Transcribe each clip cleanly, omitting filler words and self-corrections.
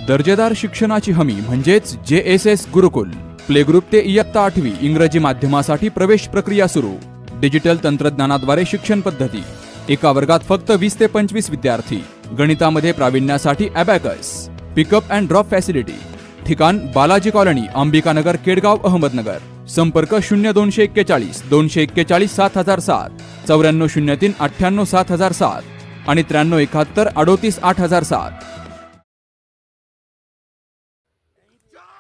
दर्जेदार शिक्षणाची हमी म्हणजेच JSS गुरुकुल. प्ले ग्रुप ते इयत्ता 8वी इंग्रजी माध्यमासाठी प्रवेश प्रक्रिया सुरू. डिजिटल तंत्रज्ञानाद्वारे शिक्षण पद्धती. एका वर्गात फक्त 20 ते 25 विद्यार्थी. गणितामध्ये प्रावीण्यासाठी abacus. Pickup and drop facility. ठिकाण बालाजी कॉलनी, अंबिकानगर, केडगाव, अहमदनगर. संपर्क 0241 241 7007, 9403 98 7007 आणि 9371 38 8007.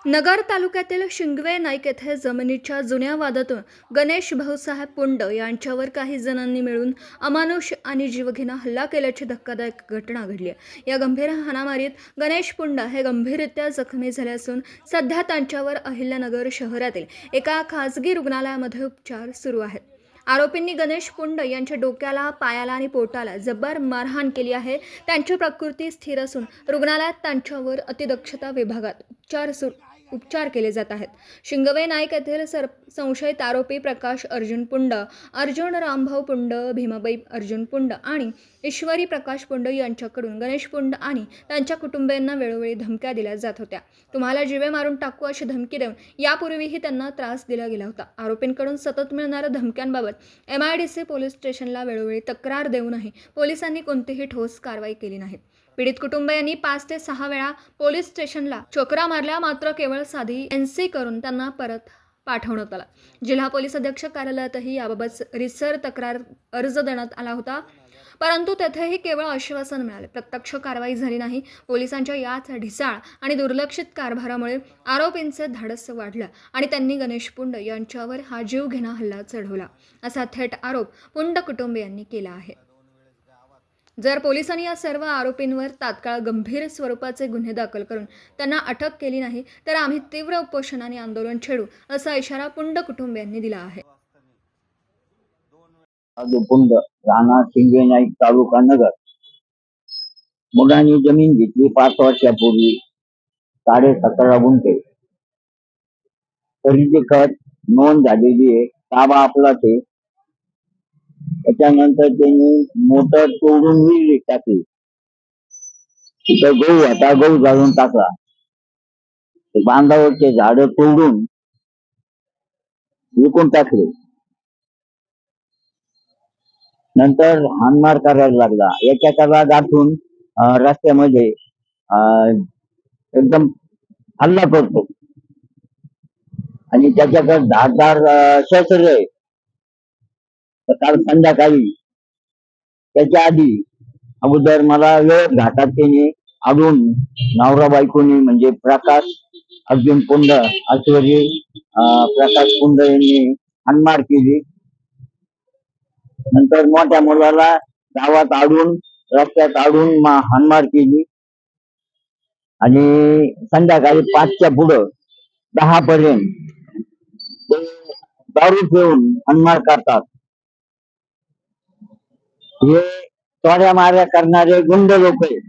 नगर तालुक्यातील शिंगवे नाईक येथे जमिनीच्या जुन्या वादातून गणेश भाऊसाहेब पुंड यांच्यावर काही जणांनी मिळून अमानुष आणि जीवघेणा हल्ला केल्याची धक्कादायक घटना घडली आहे. या गंभीर हाणामारीत गणेश पुंड हे गंभीररित्या जखमी झाले असून सध्या त्यांच्यावर अहिल्यानगर शहरातील एका खासगी रुग्णालयामध्ये उपचार सुरू आहेत. आरोपींनी गणेश पुंड यांच्या डोक्याला, पायाला आणि पोटाला जब्बर मारहाण केली आहे. त्यांची प्रकृती स्थिर असून रुग्णालयात त्यांच्यावर अतिदक्षता विभागात उपचार केले जात आहेत. शिंगवे नाईक येथील संशयित आरोपी प्रकाश अर्जुन पुंड, अर्जुन रामभाऊ पुंड, भीमाबाई अर्जुन पुंड आणि ईश्वरी प्रकाश पुंड यांच्याकडून गणेश पुंड आणि त्यांच्या कुटुंबियांना वेळोवेळी धमक्या दिल्या जात होत्या. तुम्हाला जीवे मारून टाकू अशी धमकी देऊन यापूर्वीही त्यांना त्रास दिला गेला होता. आरोपींकडून सतत मिळणाऱ्या धमक्यांबाबत MIDC पोलीस स्टेशनला वेळोवेळी तक्रार देऊनही पोलिसांनी कोणतीही ठोस कारवाई केली नाही. पीडित कुटुंबियांनी 5 ते 6 वेळा पोलीस स्टेशनला चोकरा मारल्या, मात्र केवळ साधी NC करून त्यांना परत पाठवण्यात आला. जिल्हा पोलीस अधीक्षक कार्यालयातही याबाबत रितसर तक्रार अर्ज देण्यात आला होता, परंतु तेथेही केवळ आश्वासन मिळाले. प्रत्यक्ष कारवाई झाली नाही. पोलिसांच्या याच ढिसाळ आणि दुर्लक्षित कारभारामुळे आरोपींचे धाडस वाढलं आणि त्यांनी गणेश पुंड यांच्यावर हा जीवघेणा हल्ला चढवला, असा थेट आरोप पुंड कुटुंबियांनी केला आहे. जर पोलिसांनी या सर्व आरोपींवर तात्काळ गंभीर स्वरूपाचे गुन्हे दाखल करून त्यांना अटक केली नाही तर आम्ही तीव्र उपोषण आणि आंदोलन छेडू, असा इशारा पुंड कुटुंबियांनी दिला आहे. पुंड राणा शिंगवे नाईक, तालुका नगर. मुलांनी जमीन घेतली 5 वर्षापूर्वी 17.5 गुंठे. खरेदी खत नोंद झालेली आहे, ताबा आपलाच आहे. त्याच्यानंतर त्यांनी मोटर तोडून विहिरीत टाकली. तिथं गहू होता, गहू जाळून टाकला. बांधावरचे झाड तोडून विकून टाकले. नंतर हाणमार करायला लागला. एकेकाला गाठून रस्त्यामध्ये एकदम हल्ला करतो आणि त्याच्याकडे धारदार शस्त्र आहे. काल संध्याकाळी त्याच्या आधी अगोदर मला वेळ घाटात त्याने अडून नवरा बायकोनी म्हणजे प्रकाश अर्जुन पुंड, ऐश्वरी प्रकाश पुंड यांनी हाणमार केली. नंतर मोठ्या मुलाला गावात आडून, रस्त्यात आडून हाणमार केली आणि संध्याकाळी 5च्या पुढं 10 पर्यंत ते दारू पिऊन हाणमार करतात. हे चोऱ्या माऱ्या करणारे गुंड लोक आहेत.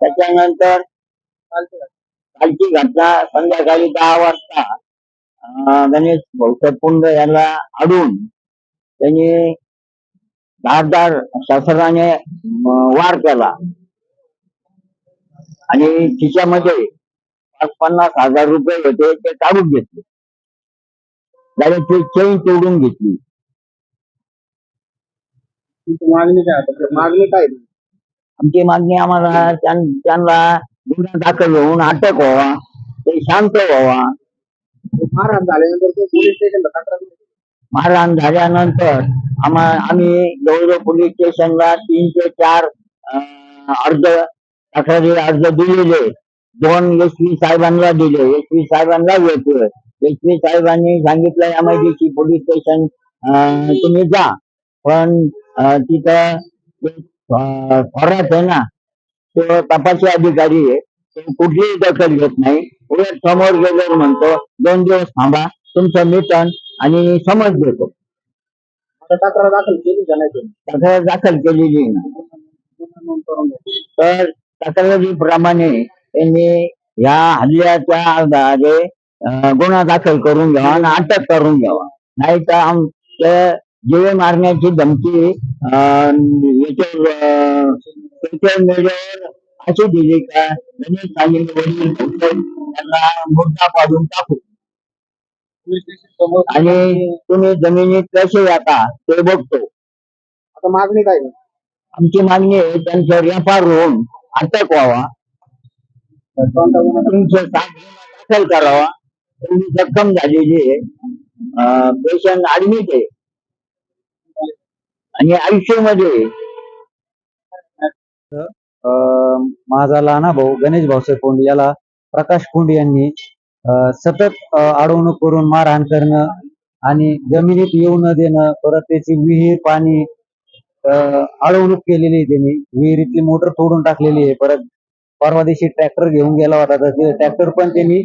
त्याच्यानंतर कालची घटना संध्याकाळी 10 वाजता गणेश भाऊसाहेब पुंड याला अडून त्यांनी धारदार शस्त्राने वार केला आणि खिशामध्ये 50,000 रुपये होते ते काढून घेतले. गाडीची चेन तोडून घेतली. मागणी काय? आमची मागणी आम्हाला त्यांना गुन्हा दाखल होऊन अटक व्हावा, ते शांत व्हावा. मारहाण झाल्यानंतर पोलीस स्टेशनला मारहाण झाल्यानंतर आम्ही जवळजवळ पोलीस स्टेशनला 3 ते 4 तक्रारी अर्ज दिलेले. 2 SP साहेबांना दिले. SP साहेबांना भेटलोय. SP साहेबांनी सांगितलं MIDC पोलीस स्टेशन तुम्ही जा, पण तिथं फॉरेस्ट आहे ना, तो तपासी अधिकारी आहे, तो कुठलीही दखल घेत नाही. उलट समोर गेल्यावर म्हणतो 2 दिवस थांबा, तुमचं मिटन आणि समज देतो. तक्रार दाखल केली का नाही? तक्रार दाखल केलेली ना. तर तक्रारीप्रमाणे त्यांनी या हल्ल्याच्या आधारे गुन्हा दाखल करून घ्यावा आणि अटक करून घ्यावा, नाही तर जीवे मारण्याची धमकी सोशल मीडियावर अशी दिली का गणेश सांगितले वडील त्यांना मुद्दा पाडून टाकू पोलीस स्टेशन समोर आणि तुम्ही जमिनीत कसे येता ते बघतो. आता मागणी काय आहे? आमची मागणी आहे त्यांच्यावर एफआर होऊन अटक व्हावा, कोणता गुन्हा? 307 गुन्हा दाखल करावा. त्यांनी जखम झालेली आहे, पेशंट ऍडमिट आहे आणि आयसीयू मध्ये आहे. माझा लहाना भाऊ गणेश भाऊसाहेब पोंड याला प्रकाश पोंड यांनी सतत अडवणूक करून मारहाण करणं आणि जमिनीत येऊ न देणं, परत त्याची विहीर पाणी अडवणूक केलेली आहे. त्यांनी विहिरीतली मोटर तोडून टाकलेली आहे. परत परवा दिवशी ट्रॅक्टर घेऊन गेला होता, तर ते ट्रॅक्टर पण त्यांनी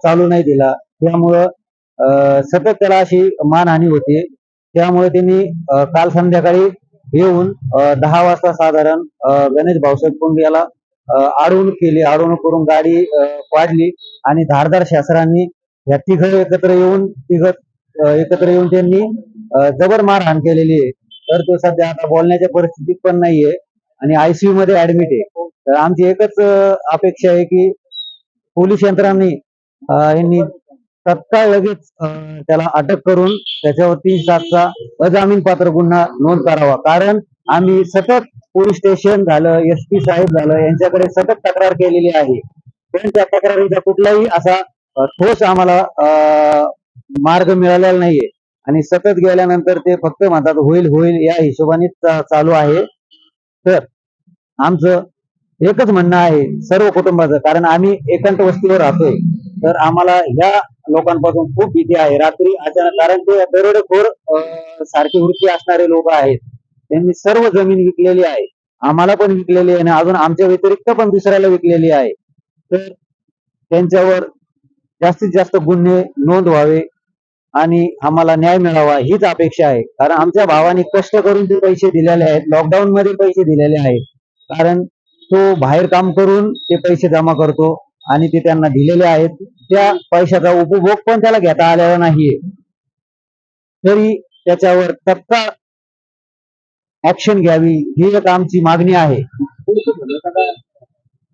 चालू नाही दिला. त्यामुळं सतत त्याला अशी मानहानी होते. त्यामुळे त्यांनी काल संध्याकाळी येऊन 10 वाजता साधारण गणेश भाऊसाहेब पोंड याला अडवणूक केली. अडवणूक करून गाडी पाडली आणि धारदार शस्त्रांनी या तिघं एकत्र येऊन त्यांनी जबर मारहाण केलेली आहे. तर तो सध्या आता बोलण्याच्या परिस्थितीत पण नाहीये आणि आयसीयू मध्ये ऍडमिट आहे. तर आमची एकच अपेक्षा आहे की पोलीस यंत्रणांनी यांनी तत्काळ लगेच त्याला अटक करून त्याच्यावर 307चा अजामीन पात्र गुन्हा नोंद करावा. कारण आम्ही सतत पोलीस स्टेशन झालं, SP साहेब झालं, यांच्याकडे सतत तक्रार केलेली आहे. पण त्या तक्रारीचा कुठलाही असा ठोस आम्हाला मार्ग मिळालेला नाहीये आणि सतत गेल्यानंतर ते फक्त म्हणतात होईल होईल या हिशोबानेच चालू आहे. तर आमचं एकच म्हणणं आहे सर्व कुटुंबाचं, कारण आम्ही एकांत वस्तीवर राहतोय, तर आम्हाला ह्या लोकांपासून खूप भीती आहे. रात्री अचानक, कारण ते दरोडेखोर सारखी वृत्ती असणारे लोक आहेत, त्यांनी सर्व जमीन विकलेली आहे, आम्हाला पण विकलेली आहे आणि अजून आमच्या व्यतिरिक्त पण दुसऱ्याला विकलेली आहे. तर त्यांच्यावर जास्तीत जास्त गुन्हे नोंद व्हावे आणि आम्हाला न्याय मिळावा हीच अपेक्षा आहे. कारण आमच्या भावाने कष्ट करून ते पैसे दिलेले आहेत, लॉकडाऊन मध्ये पैसे दिलेले आहेत. कारण तो बाहेर काम करून ते पैसे जमा करतो आणि ते त्यांना दिलेले आहेत. त्या पैशाचा उपभोग पण त्याला घेता आलेला नाहीये. तरी त्याच्यावर तत्काळ ऍक्शन घ्यावी ही एक आमची मागणी आहे.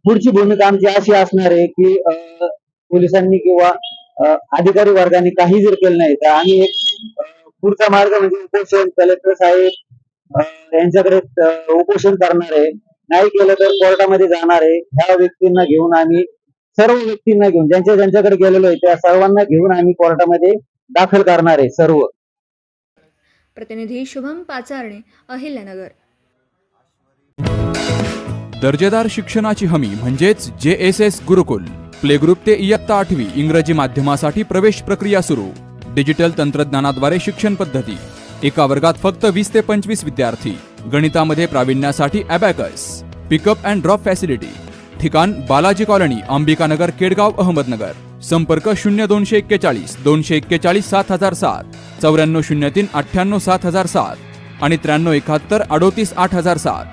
पुढची भूमिका आमची अशी असणार आहे की पोलिसांनी किंवा अधिकारी वर्गाने काही जर केलं नाही तर आम्ही एक पुढचा मार्ग म्हणजे उपोषण, कलेक्टर साहेब यांच्याकडे उपोषण करणार आहे. नाही केलं तर कोर्टामध्ये जाणार आहे. ह्या व्यक्तींना घेऊन आम्ही सर्व व्यक्तींना घेऊन ज्यांच्याकडे गेलेलो आहे त्या सर्वांना घेऊन आम्ही कोर्टामध्ये दाखल करणार आहे सर्व. प्रतिनिधी शुभम पाचारणे, अहिल्यानगर. दर्जेदार शिक्षणाची हमी म्हणजेच JSS गुरुकुल. प्ले ग्रुप ते इयत्ता 8वी इंग्रजी माध्यमासाठी प्रवेश प्रक्रिया सुरू. डिजिटल तंत्रज्ञानाद्वारे शिक्षण पद्धती. एका वर्गात फक्त 20 ते 25 विद्यार्थी. गणितामध्ये प्रावीण्यासाठी abacus. Pickup and drop facility. ठिकाण बालाजी कॉलनी, अंबिकानगर, केडगाव, अहमदनगर. संपर्क 0241 241 7007, 9403 98 7007 आणि 9371 38 8007.